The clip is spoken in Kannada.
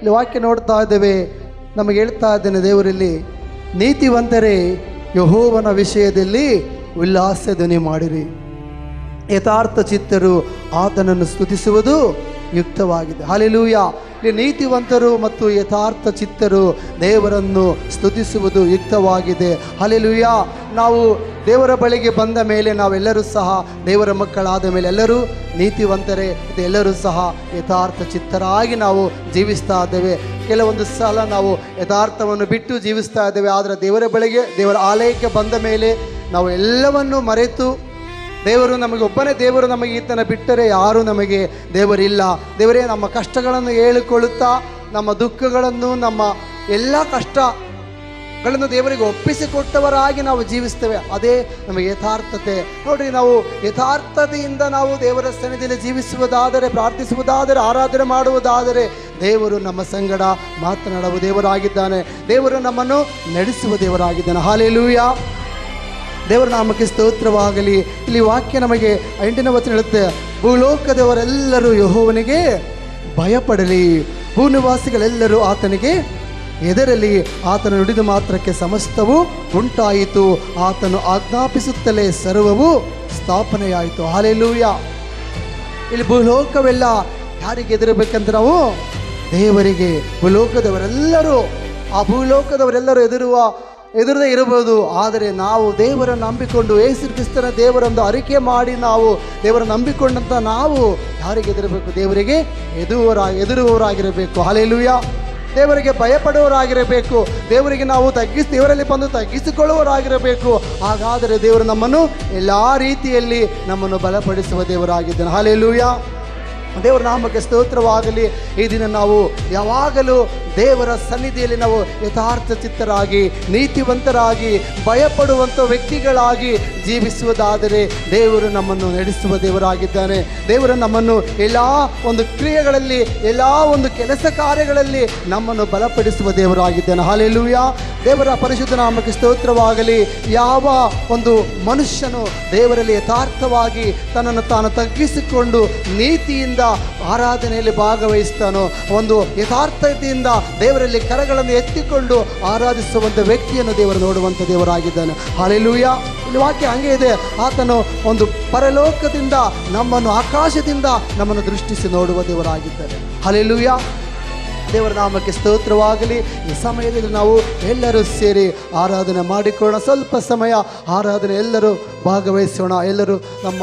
ಇಲ್ಲಿ ವಾಕ್ಯ ನೋಡ್ತಾ ಇದ್ದೇವೆ, ನಮಗೆ ಹೇಳ್ತಾ ಇದ್ದೇನೆ ದೇವರಲ್ಲಿ, ನೀತಿವಂತರೇ ಯೆಹೋವನ ವಿಷಯದಲ್ಲಿ ಉಲ್ಲಾಸ ಧ್ವನಿ ಮಾಡಿರಿ, ಯಥಾರ್ಥ ಚಿತ್ತರು ಆತನನ್ನು ಸ್ತುತಿಸುವುದು ಯುಕ್ತವಾಗಿದೆ. ಹಲ್ಲೆಲೂಯಾ. ಇಲ್ಲಿ ನೀತಿವಂತರು ಮತ್ತು ಯಥಾರ್ಥ ಚಿತ್ತರು ದೇವರನ್ನು ಸ್ತುತಿಸುವುದು ಯುಕ್ತವಾಗಿದೆ. ಹಲ್ಲೆಲೂಯಾ. ನಾವು ದೇವರ ಬಳಿಗೆ ಬಂದ ಮೇಲೆ ನಾವೆಲ್ಲರೂ ಸಹ ದೇವರ ಮಕ್ಕಳಾದ ಮೇಲೆ ಎಲ್ಲರೂ ನೀತಿವಂತರೇ, ಎಲ್ಲರೂ ಸಹ ಯಥಾರ್ಥ ಚಿತ್ತರಾಗಿ ನಾವು ಜೀವಿಸ್ತಾ ಇದ್ದೇವೆ. ಕೆಲವೊಂದು ಸಲ ನಾವು ಯಥಾರ್ಥವನ್ನು ಬಿಟ್ಟು ಜೀವಿಸ್ತಾ ಇದ್ದೇವೆ. ಆದರೆ ದೇವರ ಬಳಿಗೆ, ದೇವರ ಆಲಯಕ್ಕೆ ಬಂದ ಮೇಲೆ ನಾವು ಎಲ್ಲವನ್ನೂ ಮರೆತು, ದೇವರು ನಮಗೆ ಒಬ್ಬನೇ ದೇವರು, ನಮಗೆ ಈತನ ಬಿಟ್ಟರೆ ಯಾರೂ ನಮಗೆ ದೇವರಿಲ್ಲ. ದೇವರೇ, ನಮ್ಮ ಕಷ್ಟಗಳನ್ನು ಹೇಳಿಕೊಳ್ಳುತ್ತಾ, ನಮ್ಮ ದುಃಖಗಳನ್ನು, ನಮ್ಮ ಎಲ್ಲ ಕಷ್ಟಗಳನ್ನು ದೇವರಿಗೆ ಒಪ್ಪಿಸಿಕೊಟ್ಟವರಾಗಿ ನಾವು ಜೀವಿಸ್ತೇವೆ. ಅದೇ ನಮಗೆ ಯಥಾರ್ಥತೆ. ನೋಡಿರಿ, ನಾವು ಯಥಾರ್ಥತೆಯಿಂದ ನಾವು ದೇವರ ಸನ್ನಿಧಿಯಲ್ಲಿ ಜೀವಿಸುವುದಾದರೆ, ಪ್ರಾರ್ಥಿಸುವುದಾದರೆ, ಆರಾಧನೆ ಮಾಡುವುದಾದರೆ ದೇವರು ನಮ್ಮ ಸಂಗಡ ಮಾತನಾಡುವ ದೇವರಾಗಿದ್ದಾನೆ. ದೇವರು ನಮ್ಮನ್ನು ನಡೆಸುವ ದೇವರಾಗಿದ್ದಾನೆ. ಹಲ್ಲೆಲೂಯಾ. ದೇವರ ನಾಮಕ್ಕೆ ಸ್ತೋತ್ರವಾಗಲಿ. ಇಲ್ಲಿ ವಾಕ್ಯ ನಮಗೆ 8ನೇ ವಚನ ಹೇಳುತ್ತೆ, ಭೂಲೋಕದವರೆಲ್ಲರೂ ಯೆಹೋವನಿಗೆ ಭಯಪಡಲಿ, ಭೂನಿವಾಸಿಗಳೆಲ್ಲರೂ ಆತನಿಗೆ ಹೆದರಲಿ. ಆತನು ನುಡಿದ ಮಾತ್ರಕ್ಕೆ ಸಮಸ್ತವು ಉಂಟಾಯಿತು, ಆತನು ಆಜ್ಞಾಪಿಸುತ್ತಲೇ ಸರ್ವವು ಸ್ಥಾಪನೆಯಾಯಿತು. ಹಲ್ಲೆಲೂಯಾ. ಇಲ್ಲಿ ಭೂಲೋಕವೆಲ್ಲ ಯಾರಿಗೆ ಹೆದರಬೇಕಂತ ನಾವು ದೇವರಿಗೆ. ಭೂಲೋಕದವರೆಲ್ಲರೂ, ಆ ಭೂಲೋಕದವರೆಲ್ಲರೂ ಎದುರದೇ ಇರಬಹುದು. ಆದರೆ ನಾವು ದೇವರನ್ನು ನಂಬಿಕೊಂಡು, ಯೇಸು ಕ್ರಿಸ್ತನ ದೇವರೊಂದು ಅರಿಕೆ ಮಾಡಿ ನಾವು ದೇವರನ್ನು ನಂಬಿಕೊಂಡಂಥ ನಾವು ಯಾರಿಗೆ ಹೆದರಬೇಕು? ದೇವರಿಗೆ ಎದುರುವವರಾಗಿರಬೇಕು. ಹಲ್ಲೆಲೂಯಾ. ದೇವರಿಗೆ ಭಯಪಡುವವರಾಗಿರಬೇಕು. ದೇವರಿಗೆ ನಾವು ದೇವರಲ್ಲಿ ಬಂದು ತಗ್ಗಿಸಿಕೊಳ್ಳುವವರಾಗಿರಬೇಕು. ಹಾಗಾದರೆ ದೇವರು ನಮ್ಮನ್ನು ಎಲ್ಲ ರೀತಿಯಲ್ಲಿ ನಮ್ಮನ್ನು ಬಲಪಡಿಸುವ ದೇವರಾಗಿದ್ದಾನೆ. ಹಲ್ಲೆಲೂಯಾ. ದೇವರ ನಾಮಕ್ಕೆ ಸ್ತೋತ್ರವಾಗಲಿ. ಈ ದಿನ ನಾವು ಯಾವಾಗಲೂ ದೇವರ ಸನ್ನಿಧಿಯಲ್ಲಿ ನಾವು ಯಥಾರ್ಥ ಚಿತ್ತರಾಗಿ, ನೀತಿವಂತರಾಗಿ, ಭಯಪಡುವಂಥ ವ್ಯಕ್ತಿಗಳಾಗಿ ಜೀವಿಸುವುದಾದರೆ ದೇವರು ನಮ್ಮನ್ನು ನಡೆಸುವ ದೇವರಾಗಿದ್ದಾನೆ. ದೇವರು ನಮ್ಮನ್ನು ಎಲ್ಲ ಒಂದು ಕ್ರಿಯೆಗಳಲ್ಲಿ, ಎಲ್ಲ ಒಂದು ಕೆಲಸ ಕಾರ್ಯಗಳಲ್ಲಿ ನಮ್ಮನ್ನು ಬಲಪಡಿಸುವ ದೇವರಾಗಿದ್ದಾನೆ. ಹಲ್ಲೆಲೂಯಾ. ದೇವರ ಪರಿಶುದ್ಧ ನಾಮಕ್ಕೆ ಸ್ತೋತ್ರವಾಗಲಿ. ಯಾವ ಒಂದು ಮನುಷ್ಯನು ದೇವರಲ್ಲಿ ಯಥಾರ್ಥವಾಗಿ ತನ್ನನ್ನು ತಾನು ತಗ್ಗಿಸಿಕೊಂಡು ನೀತಿಯಿಂದ ಆರಾಧನೆಯಲ್ಲಿ ಭಾಗವಹಿಸ್ತಾನೋ, ಒಂದು ಯಥಾರ್ಥತೆಯಿಂದ ದೇವರಲ್ಲಿ ಕರಗಳನ್ನು ಎತ್ತಿಕೊಂಡು ಆರಾಧಿಸುವಂಥ ವ್ಯಕ್ತಿಯನ್ನು ದೇವರು ನೋಡುವಂಥ ದೇವರಾಗಿದ್ದಾನೆ. ಹಲ್ಲೆಲೂಯಾ. ಇಲ್ಲಿ ವಾಕ್ಯ ಹಂಗೆ ಇದೆ, ಆತನು ಒಂದು ಪರಲೋಕದಿಂದ ನಮ್ಮನ್ನು, ಆಕಾಶದಿಂದ ನಮ್ಮನ್ನು ದೃಷ್ಟಿಸಿ ನೋಡುವ ದೇವರಾಗಿದ್ದಾನೆ. ಹಲ್ಲೆಲೂಯಾ. ದೇವರ ನಾಮಕ್ಕೆ ಸ್ತೋತ್ರವಾಗಲಿ. ಈ ಸಮಯದಲ್ಲಿ ನಾವು ಎಲ್ಲರೂ ಸೇರಿ ಆರಾಧನೆ ಮಾಡಿಕೊಳ್ಳೋಣ. ಸ್ವಲ್ಪ ಸಮಯ ಆರಾಧನೆ ಎಲ್ಲರೂ ಭಾಗವಹಿಸೋಣ. ಎಲ್ಲರೂ ನಮ್ಮ